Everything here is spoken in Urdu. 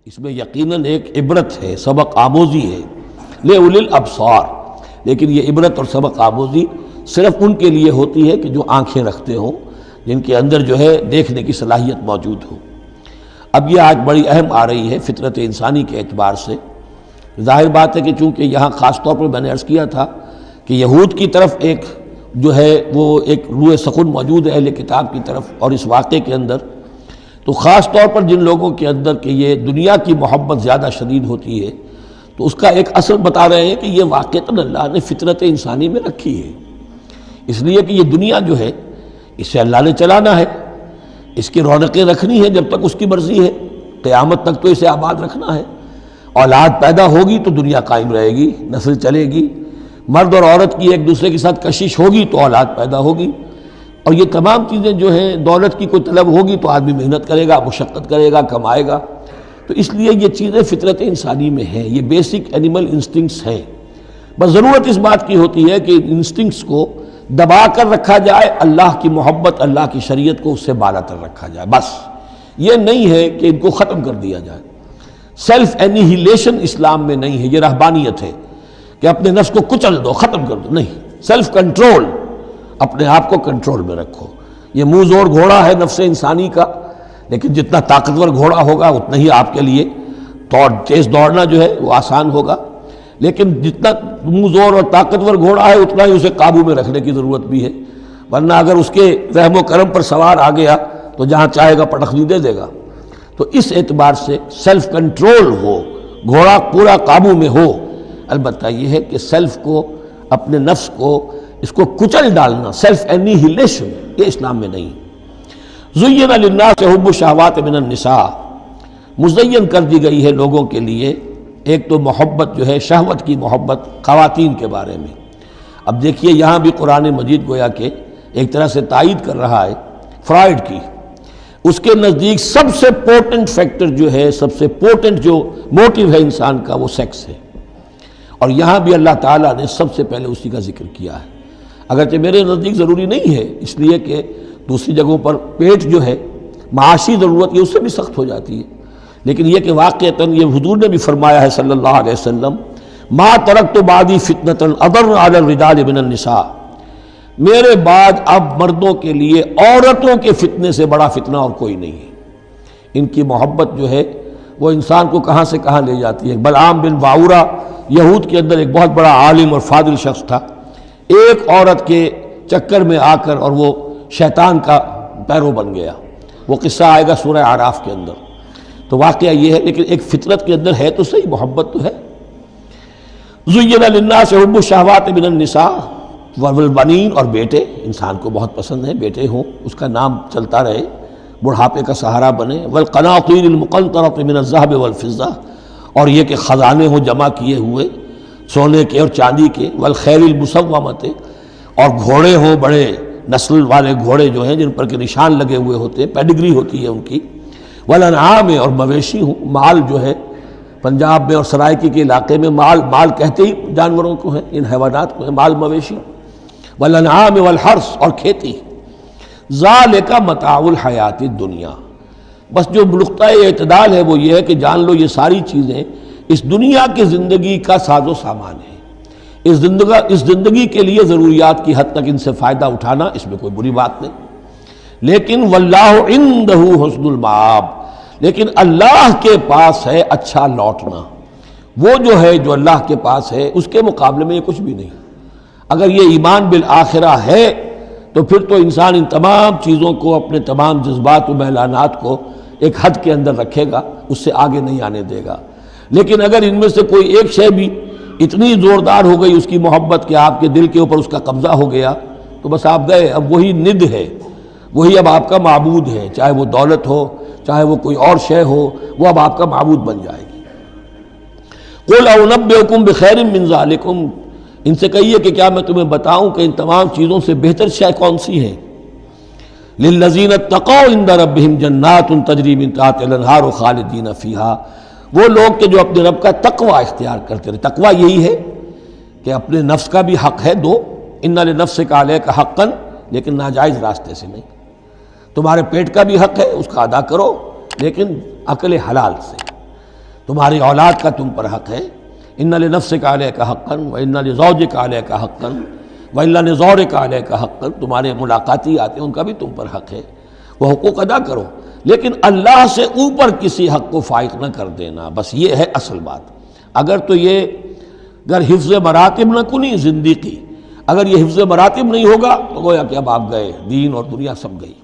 اس میں یقیناً ایک عبرت ہے، سبق آموزی ہے لِأُولِي الْأَبْصَارِ، لیکن یہ عبرت اور سبق آموزی صرف ان کے لیے ہوتی ہے کہ جو آنکھیں رکھتے ہوں، جن کے اندر جو ہے دیکھنے کی صلاحیت موجود ہو۔ اب یہ آج بڑی اہم آ رہی ہے فطرت انسانی کے اعتبار سے۔ ظاہر بات ہے کہ چونکہ یہاں خاص طور پر میں نے عرض کیا تھا کہ یہود کی طرف ایک جو ہے وہ ایک روح سخن موجود ہے اہل کتاب کی طرف، اور اس واقعے کے اندر تو خاص طور پر جن لوگوں کے اندر کہ یہ دنیا کی محبت زیادہ شدید ہوتی ہے، تو اس کا ایک اثر بتا رہے ہیں کہ یہ واقعتاً اللہ نے فطرت انسانی میں رکھی ہے، اس لیے کہ یہ دنیا جو ہے اسے اللہ نے چلانا ہے، اس کی رونقیں رکھنی ہے جب تک اس کی مرضی ہے، قیامت تک تو اسے آباد رکھنا ہے۔ اولاد پیدا ہوگی تو دنیا قائم رہے گی، نسل چلے گی، مرد اور عورت کی ایک دوسرے کے ساتھ کشش ہوگی تو اولاد پیدا ہوگی، اور یہ تمام چیزیں جو ہیں دولت کی کوئی طلب ہوگی تو آدمی محنت کرے گا، مشقت کرے گا، کمائے گا، تو اس لیے یہ چیزیں فطرت انسانی میں ہیں، یہ بیسک اینیمل انسٹنکٹس ہیں۔ بس ضرورت اس بات کی ہوتی ہے کہ ان انسٹنکٹس کو دبا کر رکھا جائے، اللہ کی محبت، اللہ کی شریعت کو اس سے بالا تر رکھا جائے، بس یہ نہیں ہے کہ ان کو ختم کر دیا جائے۔ سیلف اینیہیلیشن اسلام میں نہیں ہے، یہ رہبانیت ہے کہ اپنے نفس کو کچل دو، ختم کر دو، نہیں، سیلف کنٹرول، اپنے آپ کو کنٹرول میں رکھو۔ یہ منہ زور گھوڑا ہے نفس انسانی کا، لیکن جتنا طاقتور گھوڑا ہوگا اتنا ہی آپ کے لیے تیز دوڑنا جو ہے وہ آسان ہوگا، لیکن جتنا منہ زور اور طاقتور گھوڑا ہے اتنا ہی اسے قابو میں رکھنے کی ضرورت بھی ہے، ورنہ اگر اس کے رحم و کرم پر سوار آ گیا تو جہاں چاہے گا پٹخنی دے دے گا۔ تو اس اعتبار سے سیلف کنٹرول ہو، گھوڑا پورا قابو میں ہو۔ البتہ یہ ہے کہ سیلف کو، اپنے نفس کو، اس کو کچل ڈالنا، سیلف اینیہیلیشن، یہ اسلام میں نہیں۔ زُیِّنَ لِلنَّاسِ حُبُّ الشَّهَوَاتِ مِنَ النِّسَاءِ، مزین کر دی گئی ہے لوگوں کے لیے ایک تو محبت جو ہے شہوت کی محبت خواتین کے بارے میں۔ اب دیکھیے یہاں بھی قرآن مجید گویا کہ ایک طرح سے تائید کر رہا ہے فرائڈ کی، اس کے نزدیک سب سے پورٹنٹ فیکٹر جو ہے، سب سے پورٹنٹ جو موٹیو ہے انسان کا، وہ سیکس ہے، اور یہاں بھی اللہ تعالیٰ نے سب سے پہلے اسی کا ذکر کیا ہے۔ اگرچہ میرے نزدیک ضروری نہیں ہے، اس لیے کہ دوسری جگہوں پر پیٹ جو ہے معاشی ضرورت یہ اس سے بھی سخت ہو جاتی ہے، لیکن یہ کہ واقعتاً یہ حضور نے بھی فرمایا ہے صلی اللہ علیہ وسلم، ما ترکت بعدی فتنۃ اضر علی الرجال من النساء، میرے بعد اب مردوں کے لیے عورتوں کے فتنے سے بڑا فتنہ اور کوئی نہیں ہے۔ ان کی محبت جو ہے وہ انسان کو کہاں سے کہاں لے جاتی ہے۔ بلعام بن باورہ یہود کے اندر ایک بہت بڑا عالم اور فاضل شخص تھا، ایک عورت کے چکر میں آ کر اور وہ شیطان کا پیرو بن گیا، وہ قصہ آئے گا سورہ اعراف کے اندر۔ تو واقعہ یہ ہے، لیکن ایک فطرت کے اندر ہے تو صحیح، محبت تو ہے۔ زُیِّنَ لِلنَّاسِ حُبُّ الشَّهَوَاتِ مِنَ النِّسَاءِ والبنین، اور بیٹے انسان کو بہت پسند ہیں، بیٹے ہوں، اس کا نام چلتا رہے، بڑھاپے کا سہارا بنے۔ والقناطیر المقنطرۃ من الذهب والفضہ، اور یہ کہ خزانے ہوں جمع کیے ہوئے سونے کے اور چاندی کے، والخیل المسومۃ، اور گھوڑے ہوں بڑے نسل والے گھوڑے جو ہیں جن پر کے نشان لگے ہوئے ہوتے ہیں، پیڈگری ہوتی ہے ان کی، والانعام، اور مویشی ہوں، مال جو ہے پنجاب میں اور سرائکی کے علاقے میں مال کہتے ہی جانوروں کو ہیں، ان حیوانات کو ہے مال مویشی، والانعام والحرث، اور کھیتی۔ ذالک متاع الحیات الدنیا، بس جو نقطۂ اعتدال ہے وہ یہ ہے کہ جان لو یہ ساری چیزیں اس دنیا کی زندگی کا ساز و سامان ہے، اس زندگی کے لیے ضروریات کی حد تک ان سے فائدہ اٹھانا، اس میں کوئی بری بات نہیں، لیکن واللہ عندہ حسن المآب، لیکن اللہ کے پاس ہے اچھا لوٹنا۔ وہ جو ہے جو اللہ کے پاس ہے اس کے مقابلے میں یہ کچھ بھی نہیں۔ اگر یہ ایمان بالآخرہ ہے تو پھر تو انسان ان تمام چیزوں کو، اپنے تمام جذبات و میلانات کو ایک حد کے اندر رکھے گا، اس سے آگے نہیں آنے دے گا۔ لیکن اگر ان میں سے کوئی ایک شے بھی اتنی زوردار ہو گئی اس کی محبت کہ آپ کے دل کے اوپر اس کا قبضہ ہو گیا تو بس آپ گئے، اب وہی ند ہے، وہی اب آپ کا معبود ہے، چاہے وہ دولت ہو، چاہے وہ کوئی اور شے ہو، وہ اب آپ کا معبود بن جائے گی۔ قُلْ أُنَبِّئُكُم بِخَيْرٍ مِّن ذَلِكُمْ، ان سے کہیے کہ کیا میں تمہیں بتاؤں کہ ان تمام چیزوں سے بہتر شے کون سی ہے؟ لِلَّذِينَ اتَّقَوْا عِندَ رَبِّهِمْ جَنَّاتٌ تَجْرِی مِن تَحْتِهَا الْأَنْہَارُ خَالِدِینَ فِیہَا، وہ لوگ کہ جو اپنے رب کا تقوی اختیار کرتے رہے۔ تقوی یہی ہے کہ اپنے نفس کا بھی حق ہے دو، اِنَّ لِنَفْسِکَ عَلَیکَ حَقًّا، لیکن ناجائز راستے سے نہیں۔ تمہارے پیٹ کا بھی حق ہے، اس کا ادا کرو، لیکن عقل حلال سے۔ تمہاری اولاد کا تم پر حق ہے، ان لنفسک علیک حقا وان لزوجک علیک حقا وان لزورک علیک حقا، تمہارے ملاقاتی آتے ہیں ان کا بھی تم پر حق ہے، وہ حقوق ادا کرو، لیکن اللہ سے اوپر کسی حق کو فائق نہ کر دینا، بس یہ ہے اصل بات۔ اگر تو یہ اگر حفظ مراتب نہ کنی زندگی، اگر یہ حفظ مراتب نہیں ہوگا تو گویا کہ اب آپ گئے، دین اور دنیا سب گئی۔